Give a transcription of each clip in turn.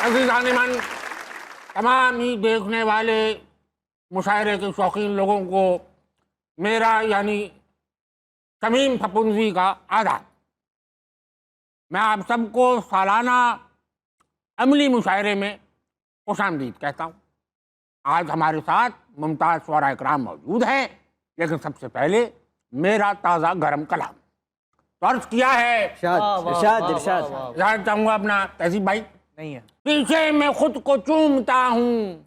अज़ीज़ान ईमान, तमाम ही देखने वाले मुशायरे के शौकीन लोगों को मेरा यानी शमीम फपुंजी का आदाब। मैं आप सबको सालाना अमली मुशायरे में खुशामदीद कहता हूँ। आज हमारे साथ मुमताज़ शुअरा इकराम मौजूद हैं, लेकिन सबसे पहले मेरा ताज़ा गरम कलाम तो अर्ज़ किया है। इरशाद चाहूँगा अपना तहजीब भाई। नहीं है पीछे मैं खुद को चूमता हूँ,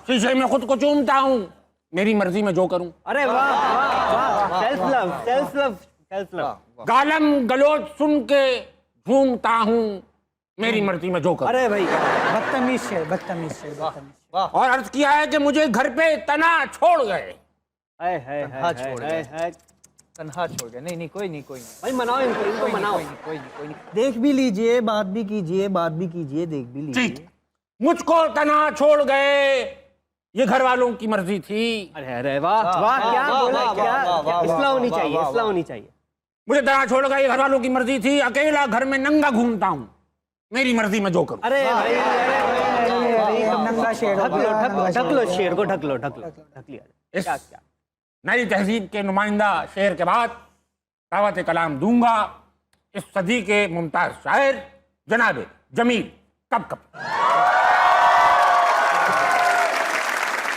शीशे में खुद को चूमता हूँ, मेरी मर्जी में जो करूँ। अरे वाह, self love, self love, self love. गालम गलोच सुन के झूमता हूँ, मेरी मर्जी में जो करूँ। अरे भाई बदतमीज है, बदतमीज है, बदतमीज। और अर्ज किया है कि मुझे घर पे तना छोड़ गए। तन्हा छोड़ गए। नहीं नहीं, कोई नहीं, कोई नहीं भाई मनाओ इनको, इनको मनाओ। कोई नहीं, कोई नहीं। देख भी लीजिए, बात भी कीजिए, बात भी कीजिए, देख भी लीजिए। ठीक, मुझको तना छोड़ गए, ये घर वालों की मर्जी थी। अरे अरे वाह वाह, क्या बोला, क्या इस्लाह होनी चाहिए, इस्लाह होनी चाहिए। मुझे तना छोड़ गए, ये घर वालों की मर्जी थी। अकेला घर में नंगा घूमता हूँ, मेरी मर्जी में जो करूँ। अरे भाई, नंगा शेर, ढक लो शेर को, ढक लो, ढक लो, ढक लिया। इस नई तहजीब के नुमाइंदा शेर के बाद दावत कलाम दूंगा इस सदी के मुमताज शायर जनाब जमील कब।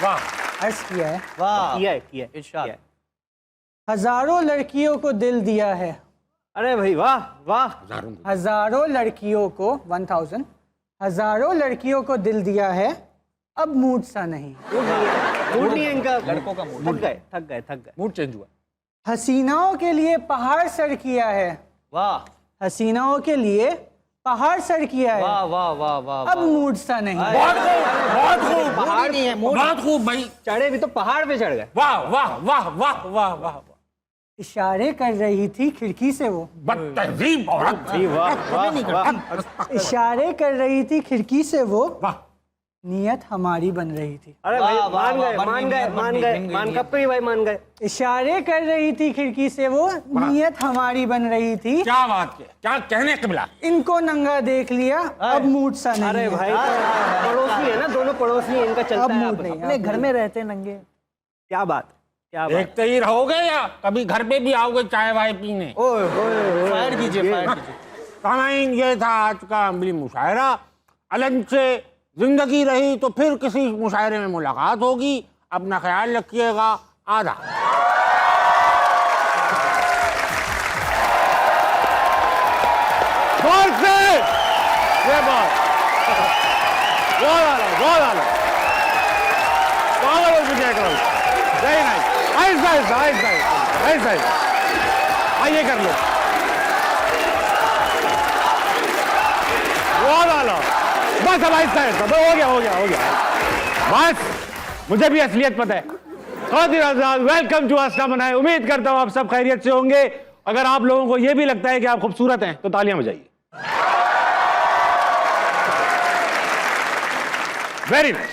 वाह, अर्ज किया है। वाह, किया है, इरशाद। हजारों लड़कियों को दिल दिया है। अरे भाई वाह वाह। हजारों लड़कियों को 1000 हजारों लड़कियों को दिल दिया है, अब मूड सा नहीं। मूड नहीं है इनका, लड़कों का मूड। थक गए। मूड चेंज हुआ। हसीनाओं के लिए पहाड़ सर किया है। वाह, हसीनाओं के लिए पहाड़ सर किया है, वाह वाह वाह वाह। अब मूड सा नहीं। बहुत खूब, बहुत खूब। पहाड़ नहीं है, मूड। बहुत खूब भाई। चढ़े भी तो पहाड़ पे चढ़ गए। वाह वाह वाह वाह वाह वाह। इशारे कर रही थी खिड़की से वो। बदतहजीब औरत थी। इशारे कर रही थी खिड़की से वो, वाह। नियत हमारी बन रही थी। अरे भाई मान गए भाई, मान गए। इशारे कर रही थी खिड़की से वो, नियत हमारी बन रही थी। क्या बात है, क्या कहने के मिला। इनको नंगा देख लिया, अब मूड सा नहीं। अरे भाई पड़ोसी है ना, दोनों पड़ोसी है, इनका चलता अब है। मूड नहीं, अपने घर में रहते नंगे। क्या बात, क्या बात। देखते ही रहोगे या कभी घर पे भी आओगे चाय वाय पीने। फायर कीजिए, फायर कीजिए। सामाइन, ये था आज का अमली मुशायरा। अलन से जिंदगी रही तो फिर किसी मुशायरे में मुलाकात होगी। अपना ख्याल रखिएगा। आधा बहुत से ये बहुत आला वेरी नाइस। ऐसा आइए कर लो। बहुत आला। बस अब ऐसा है, हो गया। बस मुझे भी असलियत पता है। वेलकम टू अस्ना मनाए। उम्मीद करता हूं आप सब खैरियत से होंगे। अगर आप लोगों को यह भी लगता है कि आप खूबसूरत हैं तो तालियां बजाइए। Very nice.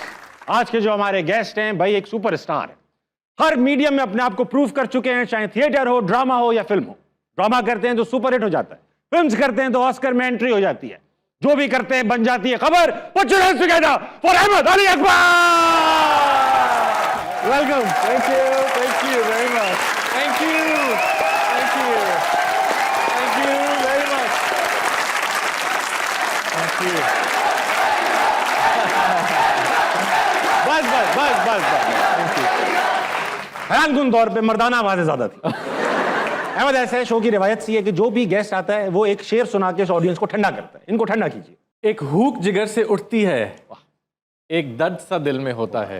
आज के जो हमारे गेस्ट हैं भाई, एक सुपरस्टार है। हर मीडियम में अपने आप को प्रूव कर चुके हैं, चाहे थिएटर हो, ड्रामा हो या फिल्म हो। ड्रामा करते हैं तो सुपर हिट हो जाता है, फिल्म्स करते हैं तो ऑस्कर में एंट्री हो जाती है, जो भी करते हैं बन जाती है खबर। Put your hands together for Ahmad Ali Akbar. Welcome. Thank you very much. Thank you very much. Thank you. बस। हैरानकुन तौर पे मर्दाना आवाजें ज्यादा थी। अहमद, ऐसे शो की रिवायत सी है कि जो भी गेस्ट आता है वो एक शेर सुना के ऑडियंस को ठंडा करता है। इनको ठंडा कीजिए। एक हुक जिगर से उठती है, एक दर्द सा दिल में होता है।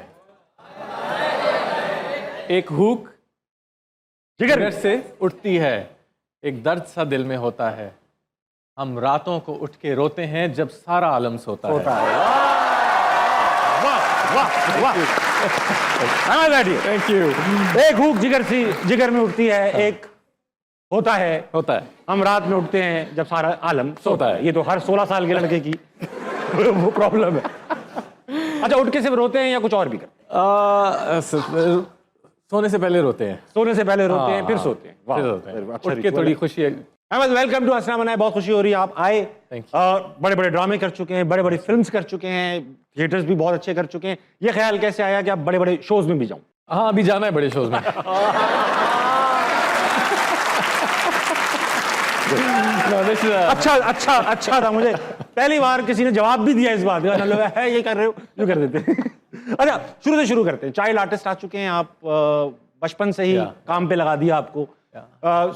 एक हुक जिगर से उठती है, एक दर्द सा दिल में होता है। हम रातों को उठ के रोते हैं जब सारा आलम सोता है। वाह। Thank you. एक हुक जिगर में उठती है, एक होता है। हम रात में उठते हैं जब सारा आलम सोता है। ये तो हर 16 साल के लड़के की वो प्रॉब्लम है। अच्छा, उठ के सिर्फ रोते हैं या कुछ और भी करते हैं? सोने से पहले रोते हैं। सोने से पहले रोते हैं, फिर सोते हैं। फिर रोते हैं। उठ के थोड़ी खुशी अहमद, वेलकम टू हंसना मना है। बहुत खुशी हो रही है आप आए। बड़े बड़े ड्रामे कर चुके हैं, बड़े बड़े फिल्म्स कर चुके हैं, थिएटर्स भी बहुत अच्छे कर चुके हैं। ये ख्याल कैसे आया कि आप बड़े बड़े शोज में भी जाऊं? हाँ, अभी जाना है बड़े शोज में। अच्छा था। मुझे पहली बार किसी ने जवाब भी दिया इस बात का। मतलब है ये कर रहे हो, यूं कर देते। अच्छा, शुरू से शुरू करते हैं। चाइल्ड आर्टिस्ट आ चुके हैं आप, बचपन से ही काम पे लगा दिया आपको।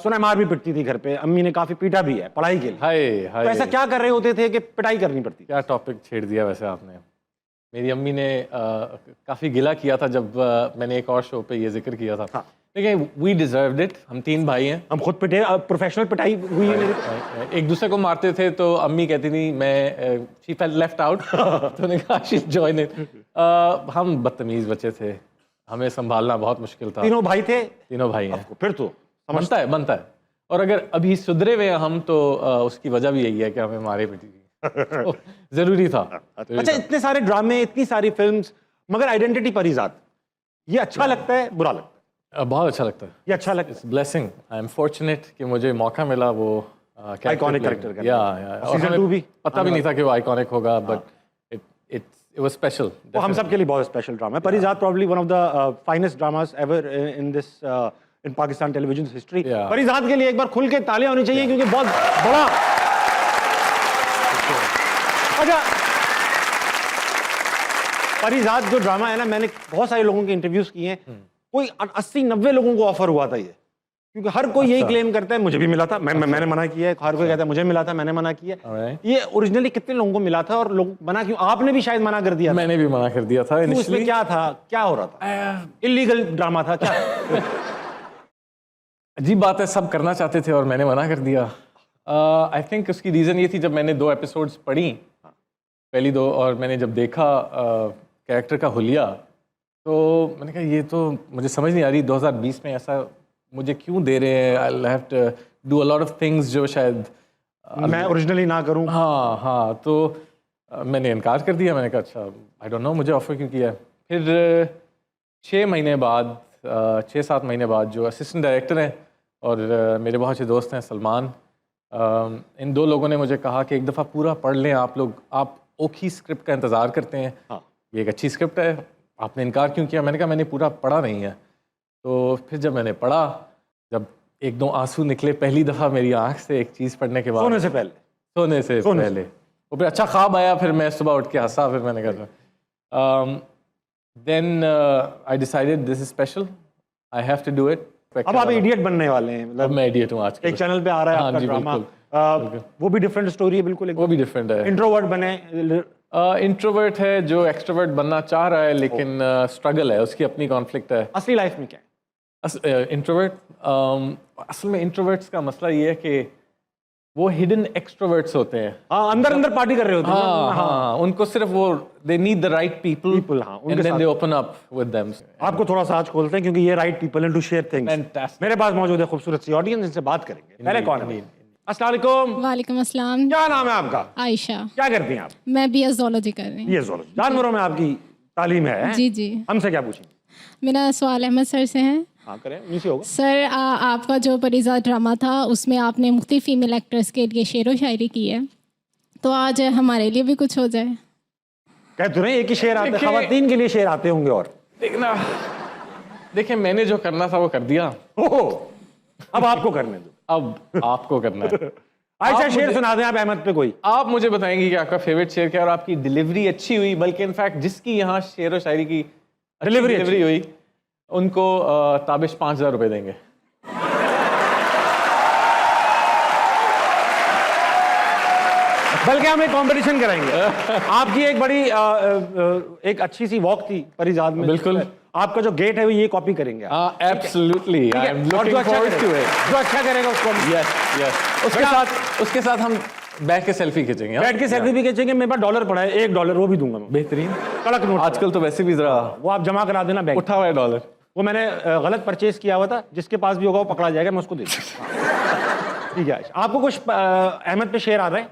सुना मार भी पिटती थी घर पे, अम्मी ने काफी पीटा भी है पढ़ाई के लिए। हाय तो ऐसा क्या कर रहे होते थे कि पिटाई करनी पड़ती? क्या टॉपिक छेड़ दिया वैसे आपने। मेरी अम्मी ने काफी गिला किया था जब मैंने एक और शो पे ये जिक्र किया था। लेकिन वी डिजर्व्ड इट। हम 3 भाई हैं। हम खुद पिटे, प्रोफेशनल पिटाई हुई है मेरी। एक दूसरे को मारते थे तो अम्मी कहती थी मैं शी फेल्ट लेफ्ट आउट, तो उन्होंने कहा शी जॉइन इट। हम बदतमीज बच्चे थे, हमें संभालना बहुत मुश्किल था। तीनों भाई थे? तीनों भाई हैं। फिर तो बनता है। और अगर अभी सुधरे हुए हैं हम तो उसकी वजह भी यही है कि हमें मारे पिटी तो जरूरी था। अच्छा, इतने सारे ड्रामे, इतनी सारी फिल्म्स, मगर आइडेंटिटी परिजात, ये अच्छा लगता है बुरा लगता है? बहुत अच्छा लगता है। ये अच्छा लगता है। ब्लेसिंग, आई एम फॉर्चुनेट कि मुझे मौका मिला वो आइकॉनिक कैरेक्टर का। या सीजन 2 भी पता भी नहीं था कि वो आइकॉनिक होगा, बट इट वाज स्पेशल। वो हम सब के लिए बहुत स्पेशल ड्रामा है। Parizaad probably one of the finest dramas ever in this in Pakistan television history. Parizaad के लिए एक बार खुल के तालियां होनी चाहिए क्योंकि बहुत बड़ा। अच्छा, परिजात जो ड्रामा है ना, मैंने बहुत सारे लोगों के इंटरव्यूज किए हैं, कोई 80-90 लोगों को ऑफर हुआ था ये, क्योंकि हर कोई यही क्लेम करता है मुझे भी मिला था, मैंने मना किया है। हर कोई कहता है मुझे मिला था, मैंने मना किया। ये ओरिजिनली कितने लोगों को मिला था और लोग मना क्यों? आपने भी शायद मना कर दिया। मैंने भी मना कर दिया था। उसमें क्या था, क्या हो रहा था? इलीगल ड्रामा था क्या? अजीब बात है, सब करना चाहते थे और मैंने मना कर दिया। आई थिंक उसकी रीज़न ये थी, जब मैंने 2 एपिसोड्स पढ़ी, पहली 2, और मैंने जब देखा कैरेक्टर का हुलिया, तो मैंने कहा ये तो मुझे समझ नहीं आ रही 2020 में ऐसा मुझे क्यों दे रहे हैं। I have to do a lot of things जो शायद मैं ओरिजिनली ना करूं। हाँ, तो मैंने इनकार कर दिया। मैंने कहा अच्छा, आई डोंट नो मुझे ऑफर क्यों किया है। फिर 6 महीने बाद, 6-7 महीने बाद जो असिस्टेंट डायरेक्टर हैं और मेरे बहुत अच्छे दोस्त हैं सलमान, इन 2 लोगों ने मुझे कहा कि एक दफ़ा पूरा पढ़ लें आप लोग। आप ओखी स्क्रिप्ट का इंतज़ार करते हैं, ये एक अच्छी स्क्रिप्ट है, आपने इनकार क्यों किया? मैंने कहा मैंने पूरा पढ़ा नहीं है। तो फिर जब मैंने पढ़ा, जब 1-2 आंसू निकले पहली दफ़ा मेरी आँख से एक चीज़ पढ़ने के बाद, सोने से पहले वो फिर अच्छा ख्वाब आया, फिर मैं सुबह उठ के हंसा, फिर मैंने कहा then I decided this is special, I have to do it. अब आप इडियट बनने वाले हैं। मतलब मैं इडियट हूँ आज एक चैनल पे आ रहा है आपका ड्रामा, वो भी डिफरेंट स्टोरी है बिल्कुल। वो भी डिफरेंट है। इंट्रोवर्ट बने, इंट्रोवर्ट है जो एक्सट्रोवर्ट बनना चाह रहा है, लेकिन स्ट्रगल है, उसकी अपनी कॉन्फ्लिक्ट है। असली लाइफ में क्या है इंट्रोवर्ट? असल में इंट्रोवर्ट्स का मसला ये है कि वो हिडन एक्सट्रोवर्ट्स होते हैं। अंदर पार्टी कर रहे होते हैं। हाँ, उनको सिर्फ वो they need the right people and then they open up with them. आपको थोड़ा सा आज खोलते हैं क्योंकि ये राइट पीपल हैं टू शेयर थिंग्स। मेरे पास मौजूद है खूबसूरत सी ऑडियंस, इनसे बात करेंगे। पहले कौन है? अस्सलाम वालेकुम। वालेकुम अस्सलाम। क्या नाम है आपका? आयशा। क्या करती हैं आप? मैं BA ज़ूलॉजी कर रही हूँ। ये ज़ूलॉजी, जानवरों में आपकी तालीम है? जी जी। हमसे क्या पूछेंगे? मेरा सवाल अहमद सर से है। हाँ करें, नीचे होगा। सर आपका जो परिजात ड्रामा था उसमें आपने मुख्तलिफ फीमेल एक्ट्रेस के लिए शेर व शायरी की है, तो आज हमारे लिए भी कुछ हो जाए। कह तो नहीं, एक ही शेर आते, ख़वातीन के लिए शेर आते होंगे। और देखिए मैंने जो करना था वो कर दिया। अब आपको करने दो। अब आपको करना है। आयशा शेर सुना दें आप अहमद पे कोई। आप मुझे बताएंगे कि आपका फेवरेट शेर क्या है, और आपकी डिलीवरी अच्छी हुई, बल्कि इनफैक्ट जिसकी यहाँ शेर व शायरी की डिलीवरी हुई उनको ताबिश 5,000 रुपए देंगे। बल्कि हम एक कंपटीशन कराएंगे। आपकी एक बड़ी एक अच्छी सी वॉक थी परिजात में। बिल्कुल। आपका जो गेट है वो ये कॉपी करेंगे। Absolutely, I am looking forward to it. जो अच्छा करेगा उसको यस। उसके साथ हम बैठ के सेल्फी खींचेंगे। बैठ के सेल्फी भी खींचेंगे। मेरे पास डॉलर पड़ा है, $1 वो भी दूंगा मैं। बेहतरीन, कड़क नोट। आजकल तो वैसे भी जरा वो आप जमा करा देना बैंक। उठा हुआ है डॉलर। वो मैंने गलत परचेज किया हुआ था, जिसके पास भी होगा वो पकड़ा जाएगा, मैं उसको दे दूंगा। ठीक है। आपको कुछ अहमद पे शेर आ रहा है?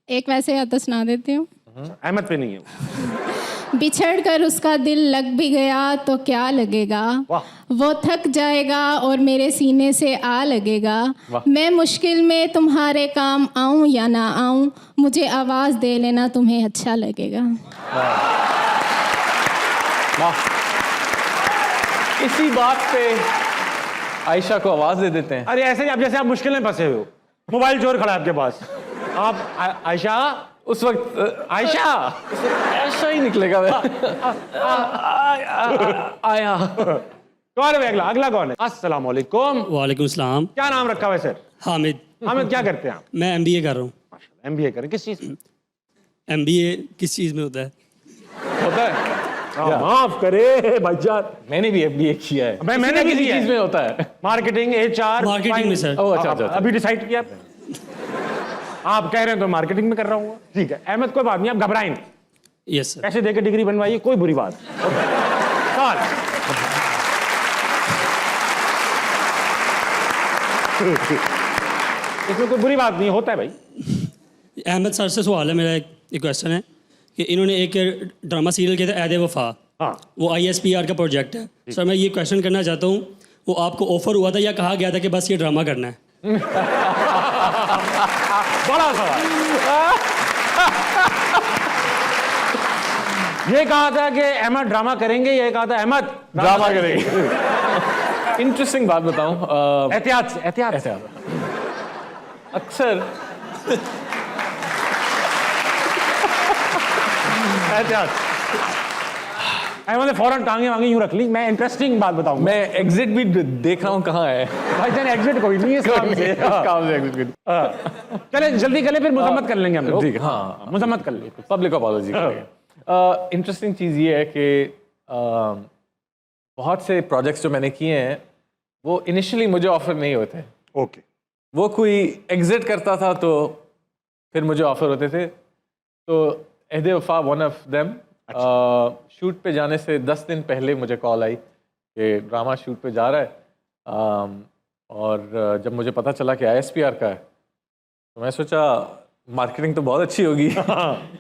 एक वैसे आता सुना देती हूँ। अहमद पे नहीं है। बिछड़ कर उसका दिल लग भी गया तो क्या लगेगा, वो थक जाएगा और मेरे सीने से आ लगेगा, मैं मुश्किल में तुम्हारे काम आऊं या ना आऊं, मुझे आवाज़ दे लेना तुम्हें अच्छा लगेगा। इसी बात पे आयशा को आवाज दे देते हैं। अरे ऐसे ही, अब जैसे आप मुश्किल में फंसे हो, मोबाइल चोर खड़ा है आपके पास, आप आयशा, उस वक्त आयशा ऐसा ही निकलेगा। आया कौन है अगला? अगला कौन है? अस्सलाम वालेकुम। वालेकुम सलाम। क्या नाम रखा हुआ है सर? हामिद। हामिद, क्या करते हैं आप? मैं एमबीए कर रहा हूँ। एमबीए करें, किस चीज में? एमबीए किस चीज़ में होता है? होता है? माफ करे भाईजान, मैंने भी एमबीए किया है। मैंने भी किसी किया है। चीज में होता है। मार्केटिंग, एचआर, मार्केटिंग में सर। ओह, अच्छा। अभी डिसाइड किया आप कह रहे हैं तो मार्केटिंग में कर रहा हूँ। ठीक है अहमद, कोई बात नहीं, आप घबराएं नहीं, यस सर। पैसे देके डिग्री बनवाइए, कोई बुरी बात सवाल। इसमें कोई बुरी बात नहीं, होता है भाई। अहमद सर से सवाल है मेरा, एक क्वेश्चन है कि इन्होंने एक ड्रामा सीरियल किया था ऐदे वफा, हाँ, वो ISPR का प्रोजेक्ट है सर। मैं ये क्वेश्चन करना चाहता हूँ, वो आपको ऑफर हुआ था या कहा गया था कि बस ये ड्रामा करना है? बड़ा सवाल। ये कहा था कि अहमद ड्रामा करेंगे, ये कहा था अहमद ड्रामा करेंगे। इंटरेस्टिंग बात बताऊं, एहतियात से, एहतियात से। अक्सर एहतियात। अहमद ने फौरन टांगे वांगे यूं रख ली। मैं इंटरेस्टिंग बात बताऊंगा। मैं एग्जिट भी देख रहा हूं कहाँ है। भाईजान एग्जिट कोई नहीं है इस काम से। काम से एग्जिट भी। चले जल्दी कर ले, फिर मुजम्मत कर लेंगे हम लोग। ठीक है, हाँ, मुजम्मत कर ले। पब्लिक अपॉलॉजी करेंगे। इंटरेस्टिंग चीज़ ये है कि बहुत से प्रोजेक्ट्स जो मैंने किए हैं वो इनिशियली मुझे ऑफर नहीं होते। ओके। वो कोई एग्जिट करता था तो फिर मुझे ऑफर होते थे। तो ऐदे वफा वन ऑफ देम। शूट पे जाने से 10 दिन पहले मुझे कॉल आई कि ड्रामा शूट पे जा रहा है। और जब मुझे पता चला कि ISPR का है तो मैं सोचा मार्केटिंग तो बहुत अच्छी होगी,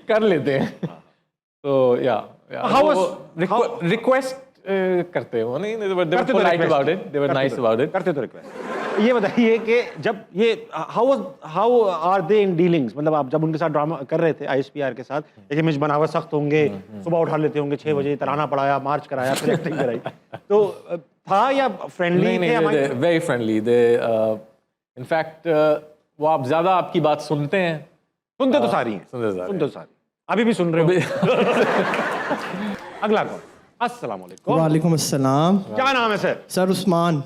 कर लेते हैं। तो या रिक्वेस्ट करते हैं वो, नहीं, they were polite about it, they were nice about it। करते तो रिक्वेस्ट। ये बताइए कि जब ये how are they in dealings, मतलब आप जब उनके साथ ड्रामा कर रहे थे ISPR के साथ, एक इमेज बनावा सख्त होंगे, सुबह उठा लेते होंगे 6 बजे, तराना पढ़ाया, मार्च कराया, फिर एक्टिंग कराई, तो था या फ्रेंडली? नहीं, वेरी फ्रेंडली। दे इनफैक्ट वो आप ज्यादा आपकी बात सुनते हैं। सुनते तो सारी हैं, सुनते तो सारी, अभी भी सुन रहे हो। अगला कौन? अस्सलाम वालेकुम। वालेकुम अस्सलाम। क्या नाम है सर? सर उस्मान।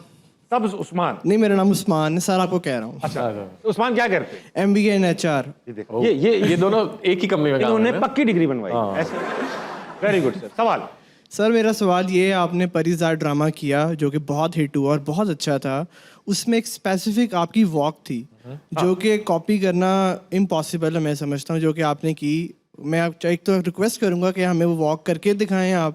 सब उस्मान? नहीं, मेरा नाम उस्मान है सर, आपको कह रहा हूँ। अच्छा, उस्मान क्या करते हैं? MBA in HR। ये देखो, ये दोनों एक ही कंपनी में काम इन्होंने करते हैं। पक्की डिग्री बनवाई ऐसे। Very good sir. सवाल? सर मेरा सवाल ये है, आपने परिज़ाद ड्रामा किया जो कि बहुत हिट हुआ और बहुत अच्छा था। उसमें एक स्पेसिफिक आपकी वॉक थी जो कि कॉपी करना इम्पॉसिबल है, मैं समझता हूँ, जो कि आपने की। मैं आप एक तो रिक्वेस्ट करूँगा कि हमें वो वॉक करके दिखाएं आप,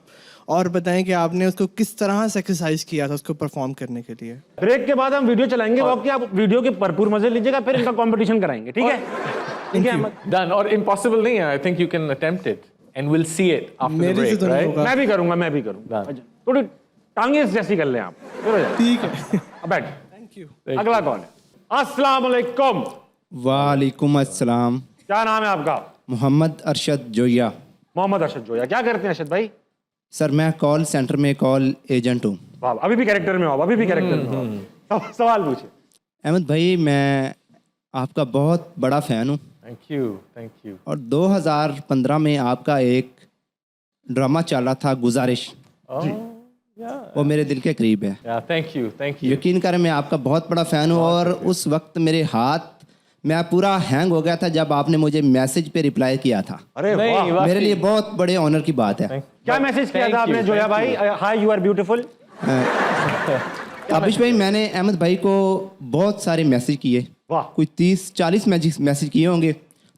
और बताएं कि आपने उसको किस तरह से एक्सरसाइज किया था उसको परफॉर्म करने के लिए। ब्रेक के बाद हम वीडियो चलाएंगे वॉक की, आप वीडियो के भरपूर मजे लीजिएगा, फिर इनका कंपटीशन कराएंगे, ठीक है? ठीक है अहमद? डन। और इम्पॉसिबल नहीं है, I think you can attempt it and will see it after the मेरे से ब्रेक, तो नहीं राइट? होगा। मैं भी करूंगा। थोड़ी टांगे जैसी कर लें आप, फिर हो जाए। ठीक है। अब बैठ। Thank you. अगला कौन है? अस्सलाम वालेकुम। वालेकुम अस्सलाम। क्या नाम है आपका? मोहम्मद अरशद जोया। मोहम्मद अरशद जोया। क्या करते हैं अरशद भाई? सर मैं कॉल सेंटर में कॉल एजेंट हूँ। वाह, अभी भी कैरेक्टर में हो, अभी भी कैरेक्टर में हो। सवाल पूछे। अहमद भाई, मैं आपका बहुत बड़ा फ़ैन हूँ थैंक यू। और 2015 में आपका एक ड्रामा चला था गुजारिश, वो मेरे दिल के करीब है। Thank you. यकीन करें मैं आपका बहुत बड़ा फ़ैन हूँ और उस वक्त मेरे हाथ मैं पूरा हैंग हो गया था जब आपने मुझे मैसेज पे रिप्लाई किया था। अरे वाह, मेरे लिए बहुत बड़े ऑनर की बात है। क्या मैसेज किया था आपने जोया भाई? हाय, यू आर ब्यूटीफुल। अभिष भाई, मैंने अहमद भाई को बहुत सारे मैसेज किए, वाह। कोई 30-40 मैसेज किए होंगे।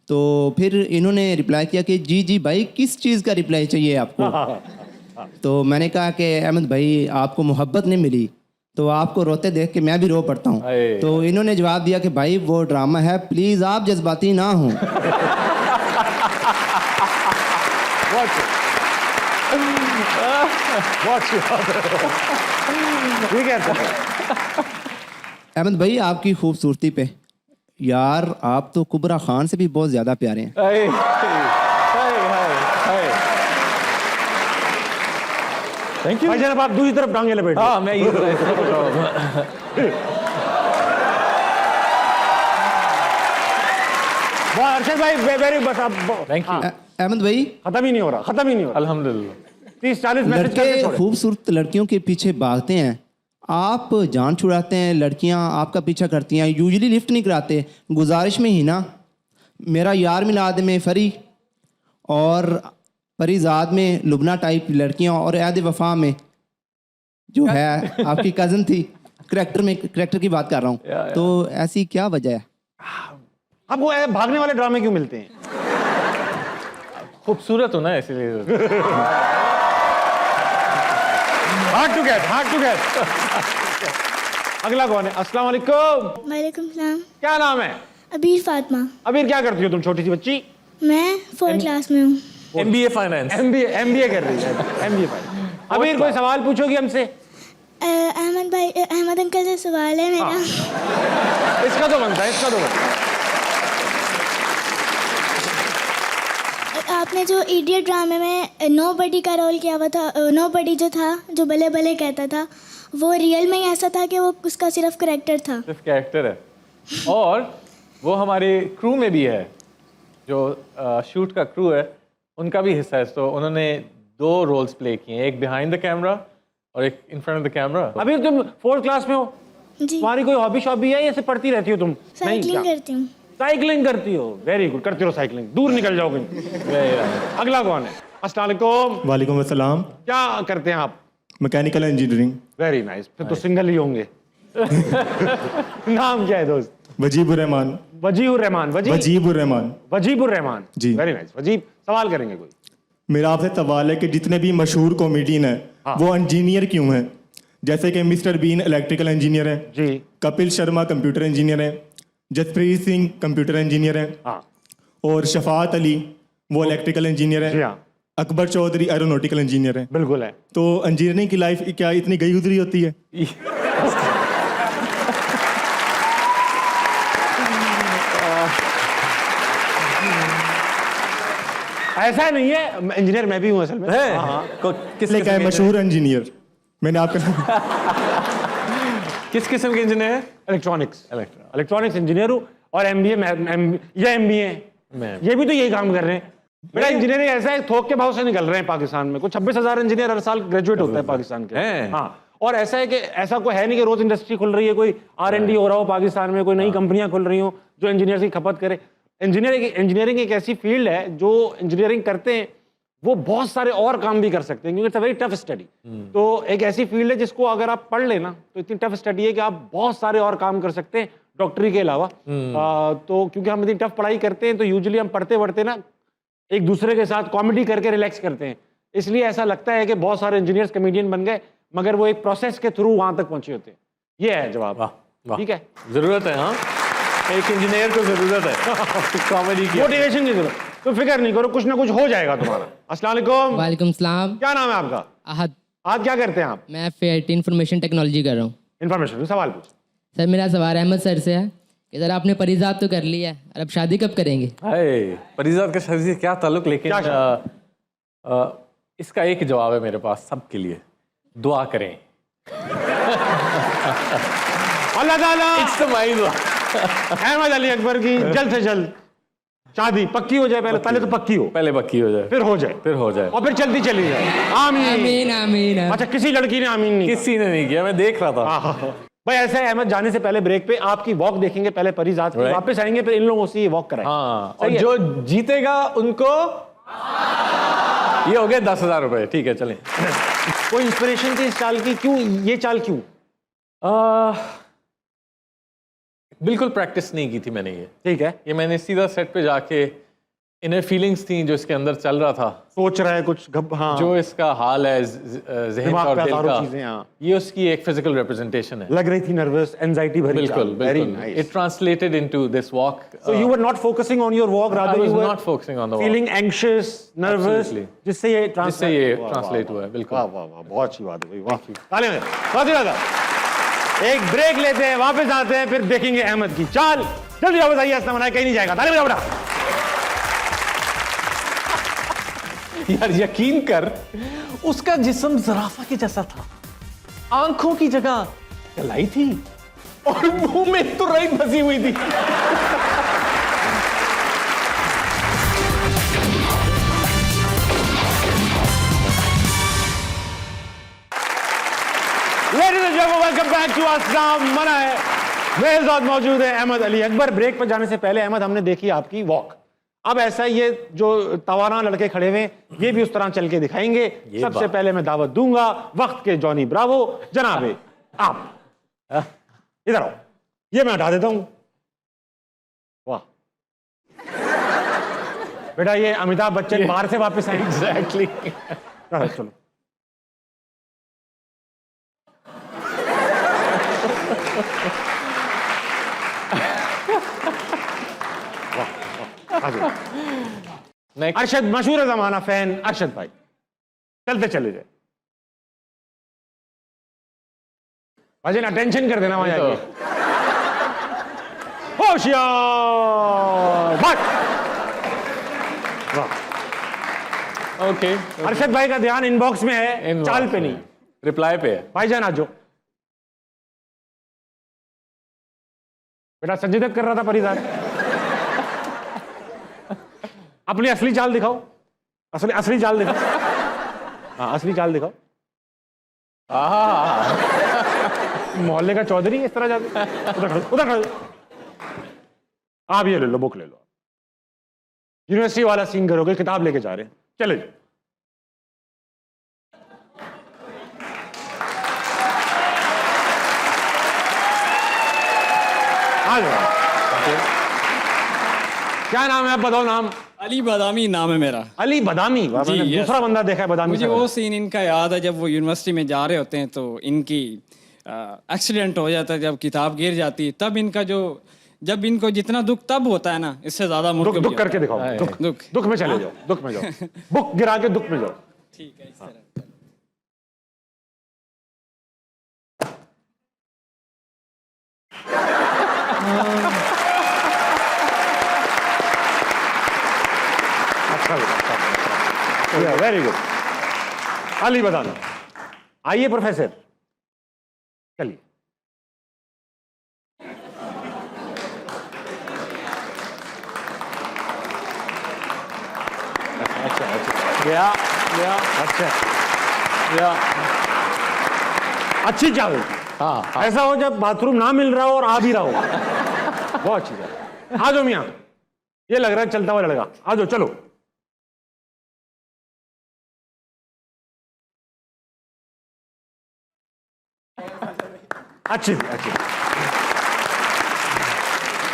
तो फिर इन्होंने रिप्लाई किया कि जी भाई, किस चीज़ का रिप्लाई चाहिए आपको? तो मैंने कहा कि अहमद भाई, आपको मोहब्बत नहीं मिली तो आपको रोते देख के मैं भी रो पड़ता हूँ। तो इन्होंने जवाब दिया कि भाई वो ड्रामा है, प्लीज़ आप जज्बाती ना हों। बहुत अच्छी बात है। ठीक है सर। अहमद भाई आपकी खूबसूरती पे यार आप तो कुबरा खान से भी बहुत ज़्यादा प्यारे हैं। हाय हाय हाय। Thank you. भाई जनाब आप दूसरी तरफ टांगे लपेट लो। हाँ मैं ये बहुत अरशद भाई वेरी बस आप थैंक यू। अहमद भाई खत्म ही नहीं हो रहा, खत्म ही नहीं हो रहा। अल्हम्दुलिल्लाह। 30-40 मैसेज करके लड़के छोड़े। खूबसूरत लड़कियों के पीछे भागते हैं, आप जान छुड़ाते हैं, लड़कियां आपका पीछा करती हैं, यूजुअली लिफ्ट नहीं कराते। गुजारिश में ही ना, मेरा यार मिलाद में फरी और फरीजाद में लुबना टाइप लड़कियां और ऐद वफा में जो है आपकी कज़न थी, करेक्टर की बात कर रहा हूँ, तो ऐसी क्या वजह है? आपको भागने वाले ड्रामे क्यों मिलते हैं? खूबसूरत हो ना इसलिए। Hard to get. अगला कौन है? अस्सलाम वालेकुम। वालेकुम सलाम। क्या नाम है? अबीर फातिमा। अबीर क्या करती हो तुम छोटी सी बच्ची? मैं 4th क्लास में हूँ। MBA finance. MBA कर रही है। MBA finance. अबीर कोई सवाल पूछोगी हमसे? अहमद भाई, अहमद अंकल से सवाल है मेरा। इसका तो बनता है। आपने जो इडियट ड्रामे में नोबडी का रोल किया हुआ था, नोबडी जो था, जो भले भले कहता था, वो रियल में ही ऐसा था कि वो उसका सिर्फ करेक्टर था? सिर्फ कैरेक्टर है और वो हमारे क्रू में भी है, जो शूट का क्रू है उनका भी हिस्सा है। तो उन्होंने 2 रोल्स प्ले किए हैं, एक बिहाइंड द कैमरा और एक in front of the camera. अबीर तुम 4th क्लास में हो, जी। तुम्हारी कोई हॉबी शॉबी है या सिर्फ पढ़ती रहती हो तुम? साइकिलिंग करती हूँ। साइकिलिंग करती हो, वेरी गुड। करती रहो साइकिलिंग, दूर निकल जाओगे। अगला कौन है? अस्सलाम वालेकुम। वालेकुम अस्सलाम। क्या करते हैं आप? Mechanical engineering. Very nice. फिर तो सिंगल ही होंगे। नाम क्या है दोस्त? वजीबुर रहमान। वजीबुर रहमान। वजीबुर रहमान। वजीबुर रहमान जी। Very nice. वजीब, सवाल करेंगे कोई? मेरा आपसे सवाल है कि जितने भी मशहूर कॉमेडियन हैं वो इंजीनियर क्यों हैं? जैसे कि मिस्टर बीन इलेक्ट्रिकल इंजीनियर है जी, कपिल शर्मा कंप्यूटर इंजीनियर है, जसप्रीत सिंह कंप्यूटर इंजीनियर है, हाँ और शफात अली वो इलेक्ट्रिकल इंजीनियर जी, है, हाँ अकबर चौधरी एरोनॉटिकल इंजीनियर है। बिल्कुल है। तो इंजीनियरिंग की लाइफ क्या इतनी गई गुजरी होती है? ऐसा नहीं है, इंजीनियर मैं भी हूँ असल में। किसने कहा है मशहूर इंजीनियर? मैंने आपका किस किस्म के इंजीनियर है? इलेक्ट्रॉनिक्स इंजीनियर हूँ और MBA ये भी तो यही काम कर रहे हैं। बेटा इंजीनियरिंग ऐसा है, थोक के भाव से निकल रहे हैं पाकिस्तान में। कुछ 26,000 इंजीनियर हर साल ग्रेजुएट होता है पाकिस्तान के। हाँ, और ऐसा है कि ऐसा कोई है नहीं कि रोज इंडस्ट्री खुल रही है, कोई R&D हो रहा हो पाकिस्तान में, कोई नई कंपनियां खुल रही हो जो इंजीनियर की खपत करे। इंजीनियरिंग एक ऐसी फील्ड है जो इंजीनियरिंग करते हैं वो बहुत सारे और काम भी कर सकते हैं, क्योंकि it's a very tough study. तो एक ऐसी फील्ड है जिसको अगर आप पढ़ लेना तो इतनी टफ स्टडी है कि आप बहुत सारे और काम कर सकते हैं डॉक्टरी के अलावा। तो क्योंकि हम इतनी टफ पढ़ाई करते हैं तो यूजुअली हम पढ़ते पढ़ते ना एक दूसरे के साथ कॉमेडी करके रिलैक्स करते हैं, इसलिए ऐसा लगता है कि बहुत सारे इंजीनियर्स कॉमेडियन बन गए, मगर वो एक प्रोसेस के थ्रू वहां तक पहुंचे होते हैं। ये है जवाब। ठीक है, जरूरत है। हाँ, एक इंजीनियर को जरूरत है कॉमेडी की, मोटिवेशन की जरूरत। तो फिक्र नहीं करो, कुछ ना कुछ हो जाएगा तुम्हारा। अस्सलाम वालेकुम। वालेकुम सलाम। क्या नाम है आपका? आहद। आज क्या करते हैं आप? मैं FIT इंफॉर्मेशन टेक्नोलॉजी कर रहा हूँ। इंफॉर्मेशन सवाल पूछ। सर मेरा सवाल अहमद सर से है कि सर आपने परिजात तो कर लिया है, और अब शादी कब करेंगे? हाय, परिजात का शादी से क्या ताल्लुक? लेकिन इसका एक जवाब है मेरे पास सबके लिए, दुआ करें। अल्लाह ताला इट्स माय दुआ। अहमद अली अकबर की जल्द से जल्द शादी पक्की हो जाए। पहले तो पक्की हो, पहले पक्की हो जाए, फिर हो जाए और फिर चलती चली जाए। आमीन आमीन आमीन। अच्छा, किसी लड़की ने आमीन नहीं? किसी ने नहीं किया, मैं देख रहा था। भाई ऐसा है, अहमद जाने से पहले ब्रेक पे आपकी वॉक देखेंगे, पहले परिजात की, वापस आएंगे फिर इन लोगों से ये वॉक कराएंगे। हाँ, और जो जीतेगा उनको ये हो गए 10,000 रुपए। ठीक है, चलें। कोई इंस्पिरेशन थी इस चाल की? क्यों ये चाल क्यों? बिल्कुल प्रैक्टिस नहीं की थी मैंने ये। ठीक है, ये मैंने सीधा सेट पे जाके इनर फीलिंग्स थी जो इसके अंदर चल रहा था, सोच रहा है कुछ हाँ जो इसका हाल है ज़हन दिमाग और पे दिल हज़ारों का, चीजें, हाँ। ये उसकी एक फिजिकल रिप्रेजेंटेशन है। लग रही थी नर्वस, एंजाइटी भरी बिल्कुल चाल। Very बिल्कुल। nice. It translated into this walk. So you were not focusing on your walk, I rather was you were not focusing on the walk. feeling anxious, nervous, Absolutely. जिससे ये जिससे ये वाह, translate वाह, हुआ है, बिल्कुल। वाह वाह वाह, बहुत अच्छी बात है भाई, वाह। तालियां बजाओ, बहुत ही ज्यादा। एक ब्रेक लेते हैं, वापस आते हैं, फिर देखेंगे अहमद की चाल। जल्दी वापस आइए, अस्सलाम वालेकुम, कहीं नहीं जाएगा। तालियां बजाओ बेटा। यार यकीन कर, उसका जिस्म जराफा के जैसा था, आंखों की जगह कलाई थी और मुंह में तुरई फंसी हुई थी। Ladies and gentlemen, welcome back to अस्सलाम मना है। मेरे साथ मौजूद है अहमद अली अकबर। ब्रेक पर जाने से पहले अहमद, हमने देखी आपकी वॉक। अब ऐसा ये जो तवाना लड़के खड़े हुए ये भी उस तरह चल के दिखाएंगे। सबसे पहले मैं दावत दूंगा वक्त के जॉनी ब्रावो जनाबे, आप इधर आओ। ये मैं हटा देता हूं। वाह बेटा, ये अमिताभ बच्चन बाहर से वापस आए। एग्जैक्टली। चलो अरशद, मशहूर जमाना फैन अरशद भाई, चलते चले जाए। भाईजान अटेंशन कर देना वहां जाके। होशियार भाग। वाह, ओके। अरशद भाई का ध्यान इनबॉक्स में है, चाल पे नहीं, रिप्लाई पे है। भाईजान आ जाओ। बेटा संजय दत्त कर रहा था परिधान। अपनी असली चाल दिखाओ, असली चाल दिखाओ। हाँ, असली चाल दिखाओ। मोहल्ले का चौधरी इस तरह जाते। उधर खड़ो। आप ये ले लो, बुक ले लो। यूनिवर्सिटी वाला सीन करोगे, किताब लेके जा रहे हैं, चले जाओ। आ जाओ। क्या नाम है, आप बताओ नाम। अली बदामी नाम है मेरा। अली बदामी, मैंने दूसरा बंदा देखा है बदामी। मुझे वो सीन इनका याद है जब वो यूनिवर्सिटी में जा रहे होते हैं तो इनकी एक्सीडेंट हो जाता है, जब किताब गिर जाती है तब इनका जो, जब इनको जितना दुख तब होता है ना, इससे ज्यादा दुख करके दिखाओ। दुख में चले जाओ, दुख में जाओ। बुक गिरा के दुख में जाओ। ठीक है, इस तरह। Very good. अली बताना। आइए प्रोफेसर, चलिए। अच्छा अच्छी चाल। हाँ, ऐसा हो जब बाथरूम ना मिल रहा हो और आ भी रहा हो। बहुत अच्छी चाल। आ जाओ मियाँ, ये लग रहा है चलता हुआ लड़का। आ जाओ, चलो। अच्छी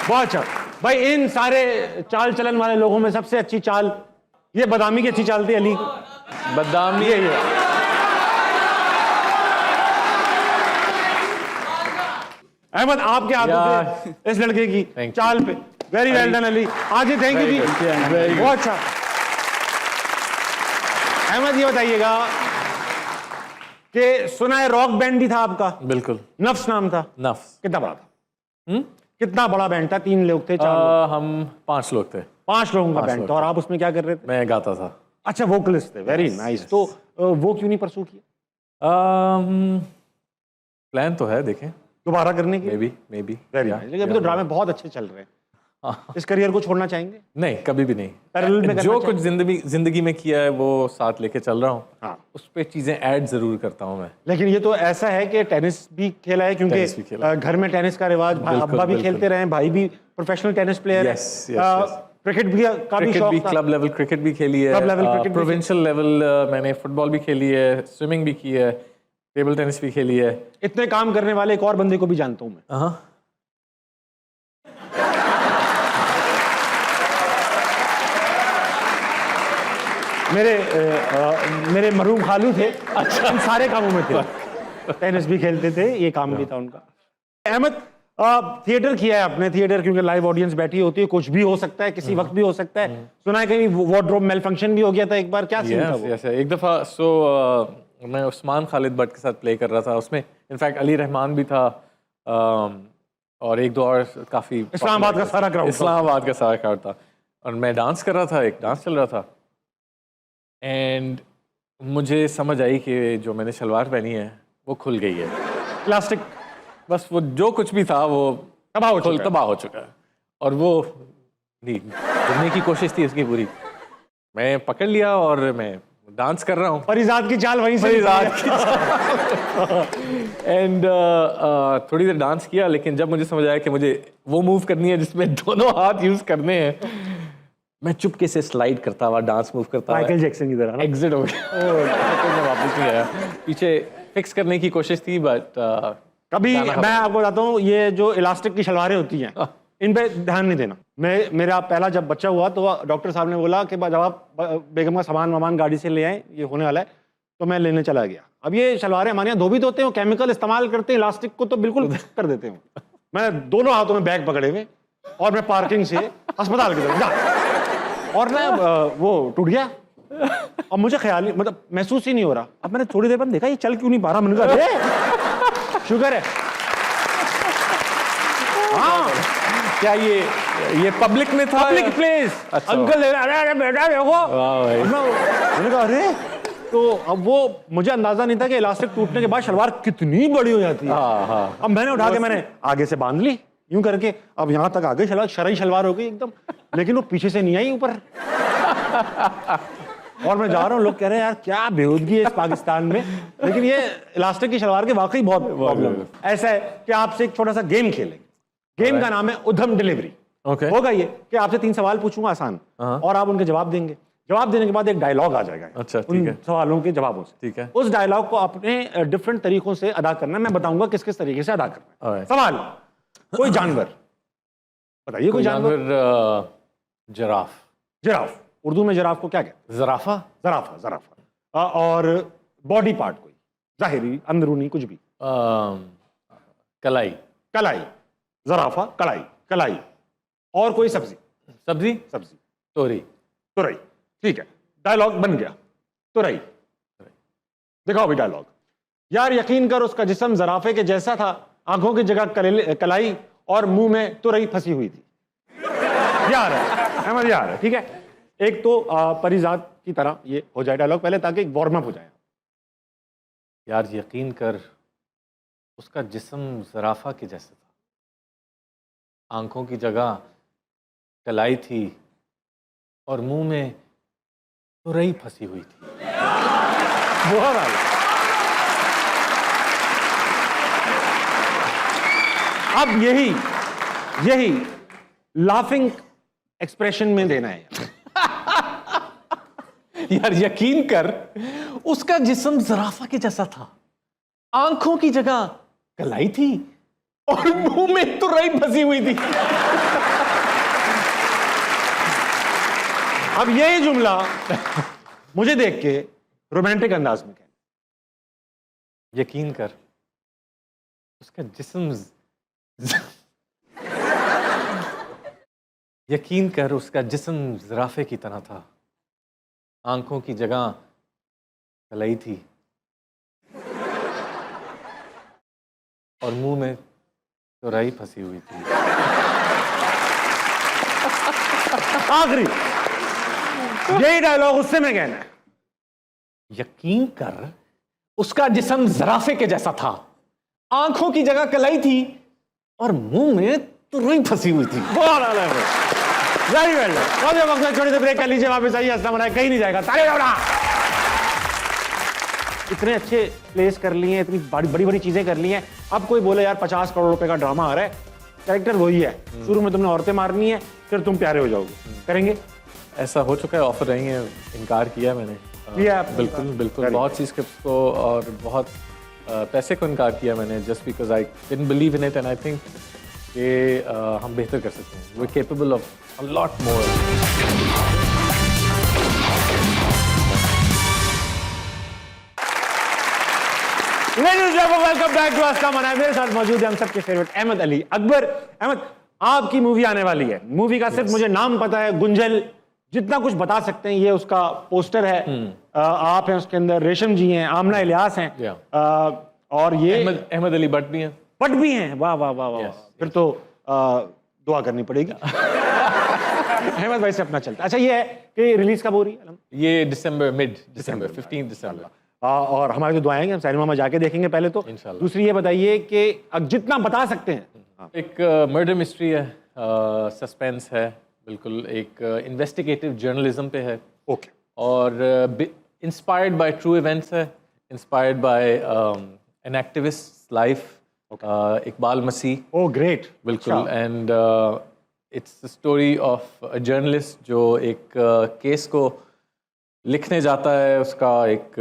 बहुत अच्छा भाई। इन सारे चाल चलन वाले लोगों में सबसे अच्छी चाल ये बदामी की अच्छी चाल थी। अली बदामी, ये अहमद, आपके हाथों से इस लड़के की चाल पे। Very well done Ali. आज थैंक यू जी, बहुत अच्छा। अहमद ये बताइएगा कि सुना है रॉक बैंड भी था आपका? बिल्कुल। नफ्स नाम था। नफ्स। कितना बड़ा था? कितना बड़ा बैंड था? 3 लोग थे, 4 लोग? हम 5 लोग थे। 5 लोगों का बैंड था। और आप उसमें क्या कर रहे थे? मैं गाता था। अच्छा, वोकलिस्ट थे। Very nice. तो वो क्यों नहीं परसू किया? प्लान तो है, देखें दोबारा करने की। May be very nice. लेकिन अभी तो ड्रामे बहुत अच्छे चल रहे हैं। इस करियर को छोड़ना चाहेंगे? नहीं, कभी भी नहीं। पैरेलल में जो कुछ जिंदगी में किया है वो साथ लेके चल रहा हूँ। हाँ, उस पे चीजें ऐड जरूर करता हूँ मैं। लेकिन ये तो ऐसा है कि टेनिस भी खेला है, क्योंकि घर में टेनिस का रिवाज, अब्बा भी खेलते रहे, भाई भी प्रोफेशनल टेनिस प्लेयर है। क्रिकेट भी का भी शौक था। क्लब लेवल क्रिकेट भी खेली है, प्रोविंशियल लेवल मैंने फुटबॉल भी खेली है, स्विमिंग भी की है, टेबल टेनिस भी खेली है। इतने काम करने वाले एक और बंदे को भी जानता हूँ मैं। मेरे मरहूम खालू थे, अच्छा इन सारे कामों में थे, टेनिस भी खेलते थे, ये काम भी था उनका। अहमद, थिएटर किया है आपने, थिएटर क्योंकि लाइव ऑडियंस बैठी होती है, कुछ भी हो सकता है, किसी वक्त भी हो सकता है, सुना है कहीं वार्डरोब मेल फंक्शन भी हो गया था एक बार, क्या सीन था वो? yes, एक दफ़ा मैं उस्मान खालिद भट्ट के साथ प्ले कर रहा था, उसमें इनफैक्ट अली रहमान भी था और एक दो और काफ़ी इस्लामाबाद का सारा क्राउड था और मैं डांस कर रहा था, एक डांस चल रहा था एंड मुझे समझ आई कि जो मैंने शलवार पहनी है वो खुल गई है, प्लास्टिक, बस वो जो कुछ भी था वो तबाह हो चुका है और वो ढूंढने की कोशिश थी उसकी पूरी, मैं पकड़ लिया और मैं डांस कर रहा हूँ, परिजात की चाल वहीं से एंड थोड़ी देर डांस किया, लेकिन जब मुझे समझ आया कि मुझे वो मूव करनी है जिसमें दोनों हाथ यूज करने हैं, मैं चुपके से स्लाइड करता हुआ डांस मूव करता हुआ माइकल जैक्सन की तरह एग्जिट हो गया, मैं वापस नहीं आया, पीछे फिक्स करने की कोशिश थी बट कभी मैं आपको बताता हूँ, ये जो इलास्टिक की शलवारें होती हैं इन पे ध्यान नहीं देना। मेरा पहला जब बच्चा हुआ तो डॉक्टर साहब ने बोला कि जब आप बेगम का सामान गाड़ी से ले आए, ये होने वाला है, तो मैं लेने चला गया। अब ये शलवारें हमारे यहाँ धोबी धोते हैं, केमिकल इस्तेमाल करते हैं, इलास्टिक को तो बिल्कुल कर देते हैं। मैं दोनों हाथों में बैग पकड़े हुए और मैं पार्किंग से अस्पताल की तरफ जा, और ना वो टूट गया। अब मुझे ख्याल ही मतलब महसूस ही नहीं हो रहा। अब मैंने थोड़ी देर बाद देखा ये चल क्यों नहीं पा रहा, मैंने कहा शुगर है। हाँ, क्या ये पब्लिक में था? Public place. अच्छा। अंकल अरे बेटा देखो, मैंने कहा अरे, तो अब वो मुझे अंदाजा नहीं था कि इलास्टिक टूटने के बाद शलवार कितनी बड़ी हो जाती है। अब मैंने उठा के मैंने आगे से बांध ली यूं करके, अब यहाँ तक आ गई शलवार, शरई शलवार हो गई एकदम, लेकिन वो पीछे से नहीं आई ऊपर। और मैं जा रहा हूँ, लोग कह रहे हैं यार क्या बेहूदगी है इस पाकिस्तान में, लेकिन ये इलास्टिक की शलवार के वाकई बहुत प्रॉब्लम है। ऐसा है कि आपसे एक छोटा सा गेम खेलेंगे, गेम का नाम है उधम डिलीवरी। होगा ये कि आपसे 3 सवाल पूछूंगा आसान, और आप उनके जवाब देंगे, जवाब देने के बाद एक डायलॉग आ जाएगा। अच्छा, ठीक उन है। सवालों के जवाबों से, ठीक है। उस डायलॉग को आपने डिफरेंट तरीकों से अदा करना है, मैं बताऊंगा किस किस तरीके से अदा करना है। सवाल, कोई जानवर बताइए, कोई जानवर। जिराफ। जिराफ, उर्दू में जिराफ को क्या कहते हैं? जराफा। जराफा, जराफा। और बॉडी पार्ट कोई जाहिरी अंदरूनी कुछ भी? कलाई। कलाई, जराफा, कलाई, कलाई। और कोई सब्जी? सब्जी, सब्जी, तोरी। तुरई, ठीक है, डायलॉग बन गया। तुरई, दिखाओ भी डायलॉग। यार यकीन कर उसका जिस्म जराफे के जैसा था, आंखों की जगह कलाई और मुंह में तुरई फंसी हुई थी। यार अहमद यार, ठीक है। एक तो परिजात की तरह ये हो जाए डायलॉग पहले, ताकि एक वार्म अप हो जाए। यार यकीन कर उसका जिस्म जराफा के जैसा था, आंखों की जगह कलाई थी और मुंह में तुरई फंसी हुई थी। बहुत आला। अब यही लाफिंग एक्सप्रेशन में देना है। यार यकीन कर उसका जिस्म जराफा के जैसा था, आंखों की जगह कलाई थी और मुंह में तुरई फंसी हुई थी। अब यही जुमला मुझे देख के रोमांटिक अंदाज में कहना। यकीन कर उसका जिस्म यकीन कर उसका जिस्म जराफे की तरह था, आंखों की जगह कलाई थी और मुंह में तुरई फंसी हुई थी। आखिरी यही डायलॉग उससे मैं कहना है। यकीन कर उसका जिस्म जराफे के जैसा था, आंखों की जगह कलाई थी और मुंह में तुरई फंसी हुई थी। बहुत आला है। Very well. वक्त छोटे से ब्रेक कर लीजिए, वापस आइए, हंसना बनाए कहीं नहीं जाएगा। ताली बजा। इतने अच्छे प्लेस कर लिए हैं, इतनी बड़ी बड़ी चीजें कर ली हैं। अब कोई बोले यार 50 करोड़ रुपए का ड्रामा आ रहा है, कैरेक्टर वही है, शुरू में तुमने औरतें मारनी है, फिर तुम प्यारे हो जाओगे, करेंगे? ऐसा हो चुका है, ऑफर रही है, इनकार किया मैंने। किया? बिल्कुल बहुत सी स्क्रिप्ट्स को और बहुत पैसे को इनकार किया मैंने, just because I didn't believe in it and I think कि हम बेहतर कर सकते हैं। We are capable of a lot more. Welcome back to अस्का मना। मेरे साथ मौजूद है हम सबके फेवरेट अहमद अली अकबर। अहमद, आपकी मूवी आने वाली है। मूवी का सिर्फ मुझे नाम पता है, गुंजल। जितना कुछ बता सकते हैं, ये उसका पोस्टर है। आप हैं उसके अंदर, रेशम जी हैं, आमना इलियास हैं, और ये अहमद अली भट्ट भी हैं। भट्ट भी हैं। वाह वाह वाह वाह। फिर तो दुआ करनी पड़ेगी। अहमद भाई से अपना चलता। अच्छा, ये है कि रिलीज कब हो रही है? ये दिसंबर, मिड दिसंबर, 15 दिसंबर। और हमारी जो दुआएं हैं हम सिनेमा में जाके देखेंगे पहले तो। दूसरी ये बताइए कि जितना बता सकते हैं। एक मर्डर मिस्ट्री है, सस्पेंस है, बिल्कुल एक इन्वेस्टिगेटिव जर्नलिज्म पे है। ओके। और इंस्पायर्ड बाय ट्रू इवेंट्स है, inspired by an activist life, Iqbal Masih. Oh great. बिल्कुल। And it's the story of a journalist जो एक केस को लिखने जाता है, उसका एक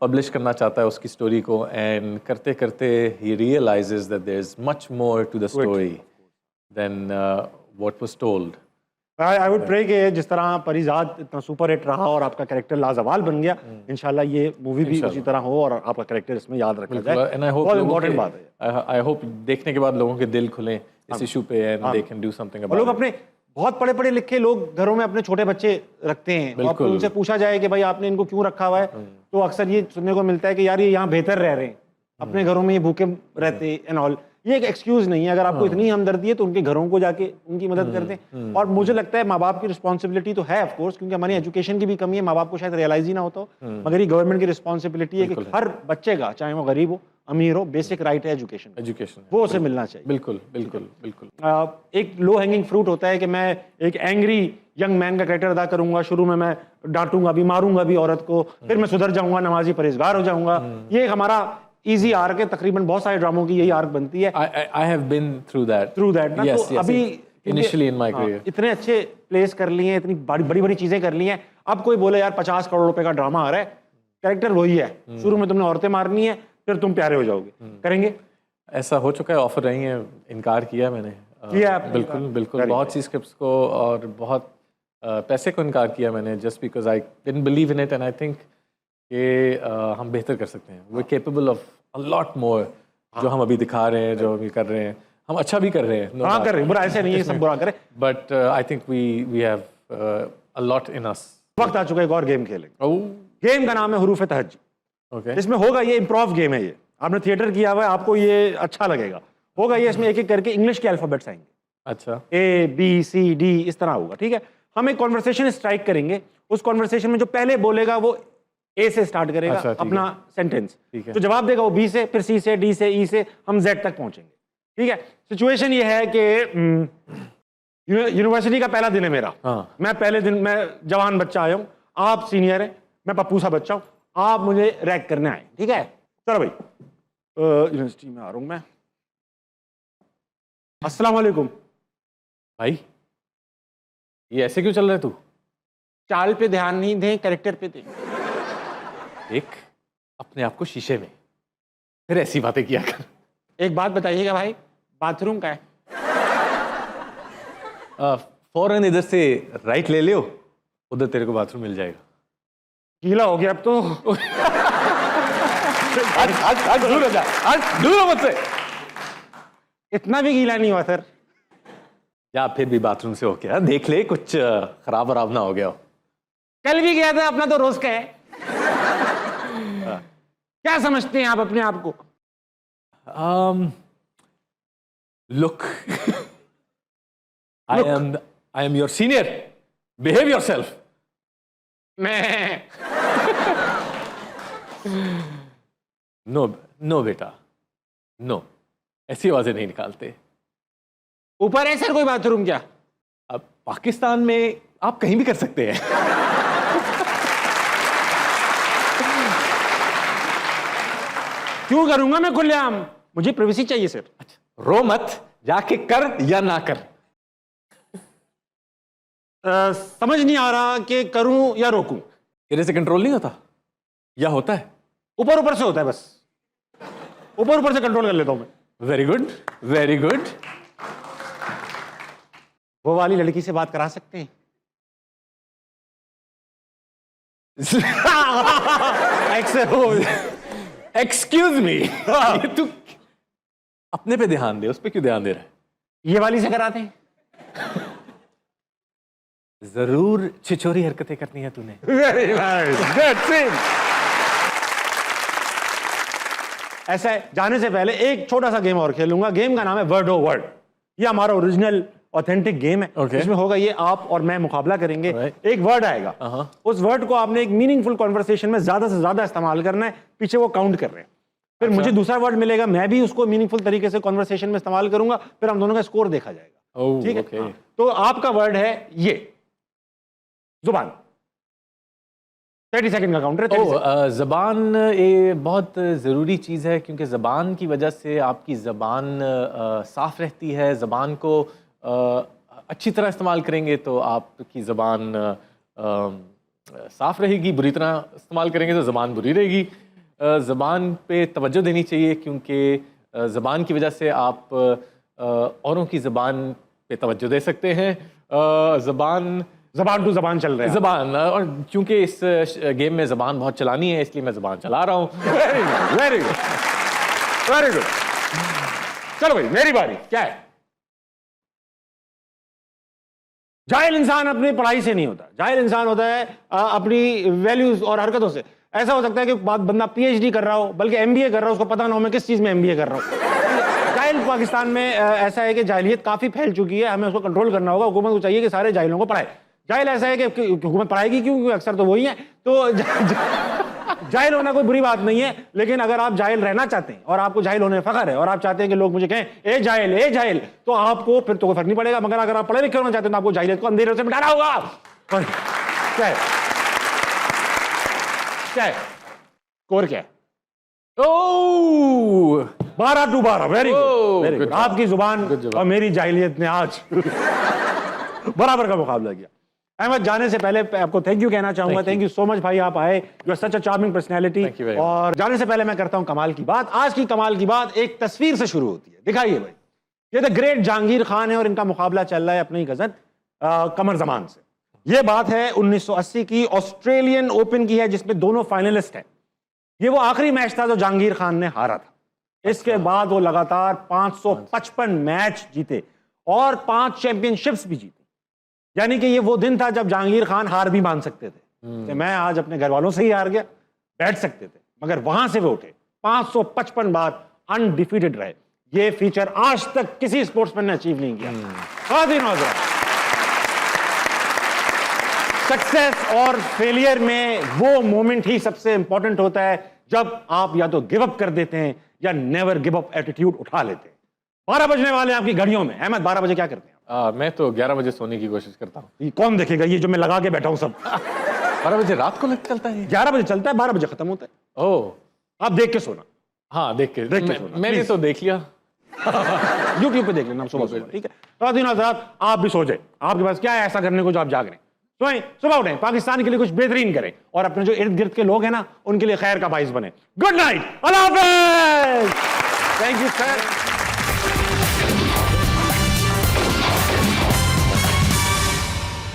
पब्लिश करना चाहता है उसकी स्टोरी को, एंड करते करते ही realizes that there is much more to the story than what was told. I would pray कि जिस तरह परिजात इतना सुपर हिट रहा और आपका कैरेक्टर लाजवाल बन गया, इंशाल्लाह ये मूवी भी उसी तरह हो और आपका कैरेक्टर इसमें याद रखा जाए। एंड आई होप, बहुत इंपॉर्टेंट बात है। आई होप देखने के बाद लोगों के दिल खुलें इस इशू पे and they can do something about. लोग अपने बहुत पढ़े पढ़े लिखे लोग घरों में अपने छोटे बच्चे रखते हैं, और उनसे पूछा जाए कि भाई आपने इनको क्यों रखा हुआ है, तो अक्सर ये सुनने को मिलता है कि यार ये यहाँ बेहतर रह रहे हैं, अपने घरों में ये भूखे रहते एंड ऑल। ये एक एक्सक्यूज नहीं है। अगर आपको इतनी हमदर्दी है तो उनके घरों को जाके उनकी मदद करते हैं। और मुझे लगता है माँ बाप की रिस्पॉन्सिबिलिटी तो है ऑफ कोर्स, क्योंकि हमारी एजुकेशन की भी कमी है, माँ बाप को शायद रियलाइज ही ना होता हो, मगर ये गवर्नमेंट की रिस्पॉन्सिबिलिटी है कि हर बच्चे का, चाहे वो गरीब हो अमीर हो, बेसिक राइट है एजुकेशन, वो उसे मिलना चाहिए। बिल्कुल बिल्कुल बिल्कुल। एक लो हैंगिंग फ्रूट होता है कि मैं एक एंग्री यंग मैन का कैरेक्टर अदा करूंगा, शुरू में मैं डांटूंगा भी, मारूंगा भी औरत को, फिर मैं सुधर जाऊंगा, नमाजी परहेजगार हो जाऊंगा। ये हमारा इजी आर्क है। तकरीबन बहुत सारे ड्रामों की यही आर्क बनती है। I have been through that ना। तो अभी इनिशियली इन माय करियर इतने अच्छे प्लेस कर लिए हैं, इतनी बड़ी बड़ी चीजें कर ली हैं। अब कोई बोले यार 50 करोड़ रुपए का ड्रामा आ रहा है, कैरेक्टर वही है, शुरू में तुमने औरतें मारनी है, फिर तुम प्यारे हो जाओगे, करेंगे? ऐसा हो चुका है, ऑफर रही है, इनकार किया मैंने। किया बिल्कुल बिल्कुल। बहुत सी स्क्रिप्ट्स को और बहुत पैसे को इनकार किया मैंने, just because I didn't believe in it, and I think कि हम बेहतर कर सकते हैं। We capable of a lot more. जो हम अभी दिखा रहे हैं, जो हम कर रहे हैं, हम अच्छा भी कर रहे हैं। हाँ, कर रहे हैं, बुरा ऐसे नहीं है, सब बुरा करें, but I think we have a lot in us. वक्त आ चुका है एक और गेम खेलेंगे। गेम का नाम है हुरूफ तहज्जुद। ओके। इसमें होगा, ये इम्प्रोव गेम है, ये आपने थिएटर किया हुआ है, आपको ये अच्छा लगेगा। होगा ये, इसमें एक एक करके इंग्लिश के अल्फाबेट्स आएंगे। अच्छा। ABCD इस तरह होगा, ठीक है। हम एक कॉन्वर्सेशन स्ट्राइक करेंगे, उस कॉन्वर्सेशन में जो पहले बोलेगा वो A से स्टार्ट करेगा अपना सेंटेंस, तो जवाब देगा वो B से, फिर C से, D से, E से, हम Z तक पहुंचेंगे, ठीक है। सिचुएशन ये है कि यूनिवर्सिटी का पहला दिन है मेरा। मैं पहले दिन, मैं जवान बच्चा आया हूँ, आप सीनियर हैं, मैं पप्पू सा बच्चा हूँ, आप मुझे रैक करने आए, ठीक है। चलो भाई, यूनिवर्सिटी में आ रहा हूँ मैं। अस्सलाम वालेकुम भाई, ये ऐसे क्यों चल रहा है तू? चाल पे ध्यान नहीं दें, कैरेक्टर पे दें। एक अपने आप को शीशे में, फिर ऐसी बातें किया कर। एक बात बताइएगा भाई, बाथरूम का है? फौरन इधर से राइट ले लियो, उधर तेरे को बाथरूम मिल जाएगा। गीला हो गया अब तो। आज दूर हो जा, आज दूर हो मुझसे। इतना भी गीला नहीं हुआ सर। या फिर भी बाथरूम से हो गया, देख ले कुछ खराब वराब ना हो गया हो। कल भी गया था, अपना तो रोज का है। क्या समझते हैं आप अपने आप को? Look, I am your senior. Behave yourself. मैं No बेटा, no. ऐसी आवाजें नहीं निकालते। ऊपर है सर कोई बाथरूम क्या? अब पाकिस्तान में आप कहीं भी कर सकते हैं। क्यों करूंगा मैं खुलेआम? मुझे प्राइवेसी चाहिए सर। अच्छा, रो मत, जाके कर या ना कर। समझ नहीं आ रहा कि करूं या रोकूं। तेरे से कंट्रोल नहीं होता या होता है? ऊपर ऊपर से होता है, बस ऊपर ऊपर से कंट्रोल कर लेता हूं मैं। Very good, very good. वो वाली लड़की से बात करा सकते हैं? एक्सक्यूज मी तू अपने पे ध्यान दे, उस पे क्यों ध्यान दे रहा है? ये वाली से कराते हैं। जरूर छिछोरी हरकतें करनी है तूने। वेरी नाइस, गुड सिंग। ऐसा है, जाने से पहले एक छोटा सा गेम और खेलूंगा। गेम का नाम है वर्ड ओ वर्ड। ये हमारा ओरिजिनल ऑथेंटिक गेम है। Okay. इसमें होगा ये, आप और मैं मुकाबला करेंगे। एक वर्ड आएगा, उस वर्ड को आपने एक मीनिंगफुल कॉन्वर्सेशन में ज्यादा से ज्यादा इस्तेमाल करना है। पीछे वो काउंट कर रहे हैं। फिर मुझे दूसरा वर्ड मिलेगा, मैं भी उसको मीनिंगफुल तरीके से कॉन्वर्सेशन में इस्तेमाल करूंगा। फिर हम दोनों का स्कोर देखा जाएगा। ठीक है? okay. तो आपका वर्ड है ये, जुबान। 30 सेकंड का काउंटर है। ज़बान ये बहुत ज़रूरी चीज़ है, क्योंकि ज़बान की वजह से आपकी ज़बान साफ़ रहती है। ज़बान को अच्छी तरह इस्तेमाल करेंगे तो आपकी ज़बान साफ़ रहेगी, बुरी तरह इस्तेमाल करेंगे तो ज़बान बुरी रहेगी। ज़बान पे तवज्जो देनी चाहिए, क्योंकि ज़बान की वजह से आप औरों की ज़बान पे तवज्जो दे सकते हैं। ज़बान टू ज़बान चल रहा है। ज़बान, और क्योंकि इस गेम में ज़बान बहुत चलानी है, इसलिए मैं ज़बान चला रहा हूँ। Very good, very good, very good. चलो भाई, मेरी बारी। क्या है? जाहिल इंसान अपनी पढ़ाई से नहीं होता। जाहिल इंसान होता है अपनी वैल्यूज और हरकतों से। ऐसा हो सकता है कि बंदा पीएचडी कर रहा हो, बल्कि एमबीए कर रहा हो, उसको पता ना हो मैं किस चीज में एमबीए कर रहा हूँ। जाहिल पाकिस्तान में ऐसा है कि जाहिलियत काफी फैल चुकी है। हमें उसको कंट्रोल करना होगा। हुकूमत को चाहिए कि सारे जाहिलों को पढ़ाए। जाहिल ऐसा है कि हुकूमत पढ़ाएगी क्यों? क्योंकि अक्सर तो वही है। तो जाहिल होना कोई बुरी बात नहीं है, लेकिन अगर आप जाहिल रहना चाहते हैं और आपको जाहिल होने में फख्र है और आप चाहते हैं कि लोग मुझे कहें ए जाहिल, तो आपको फिर तो कोई फर्क नहीं पड़ेगा। मगर अगर आप पढ़े लिखे होना चाहते हैं तो आपको जाहिलियत को अंधेरे से मिटाना होगा। क्या है? क्या है? स्कोर क्या है? 12-12। Very good, very good. आपकी जुबान और मेरी जाहिलियत ने आज बराबर का मुकाबला किया। अहमद, जाने से पहले आपको थैंक यू कहना चाहूंगा। थैंक यू सो मच भाई, आप आए। You are such a charming personality. और जाने से पहले मैं करता हूं कमाल की बात। आज की कमाल की बात एक तस्वीर से शुरू होती है। दिखाइए भाई, ये द ग्रेट जहांगीर खान है और इनका मुकाबला चल रहा है अपनी कजन कमर जमान से। ये बात है 1980 की, ऑस्ट्रेलियन ओपन की है, जिसमें दोनों फाइनलिस्ट हैं। ये वो आखिरी मैच था जो जहांगीर खान ने हारा था। इसके बाद वो लगातार 555 मैच जीते और 5 चैंपियनशिप्स भी जीती। यानी कि ये वो दिन था जब जहांगीर खान हार भी मान सकते थे कि मैं आज अपने घर वालों से ही हार गया, बैठ सकते थे, मगर वहां से वो उठे। 555 बार अनडिफीटेड रहे। ये फीचर आज तक किसी स्पोर्ट्समैन ने अचीव नहीं किया। सक्सेस और फेलियर में वो मोमेंट ही सबसे इंपॉर्टेंट होता है जब आप या तो गिव अप कर देते हैं या नेवर गिव अप एटीट्यूड उठा लेते हैं। 12 बजने वाले हैं आपकी घड़ियों में। अहमद, 12 बजे क्या करते हैं? मैं तो 11 बजे सोने की कोशिश करता हूँ। ये कौन देखेगा ये जो मैं लगा के बैठा हूँ सब? 12 बजे रात को चलता है? 11 बजे चलता है, 12 बजे खत्म होता है। ओह, आप देख के सोना। हाँ, देख के सोना। मैंने तो देख लिया। YouTube पे देख लेना सुबह। ठीक है, रात आप भी सो जाए। आपके पास क्या है ऐसा करने को जो आप जाग रहे हैं? सोएं, सुबह उठें, पाकिस्तान के लिए कुछ बेहतरीन करें और अपने जो इर्द गिर्द के लोग हैं ना, उनके लिए खैर का बाइस बने। Good night, Allah Hafiz. Thank you sir.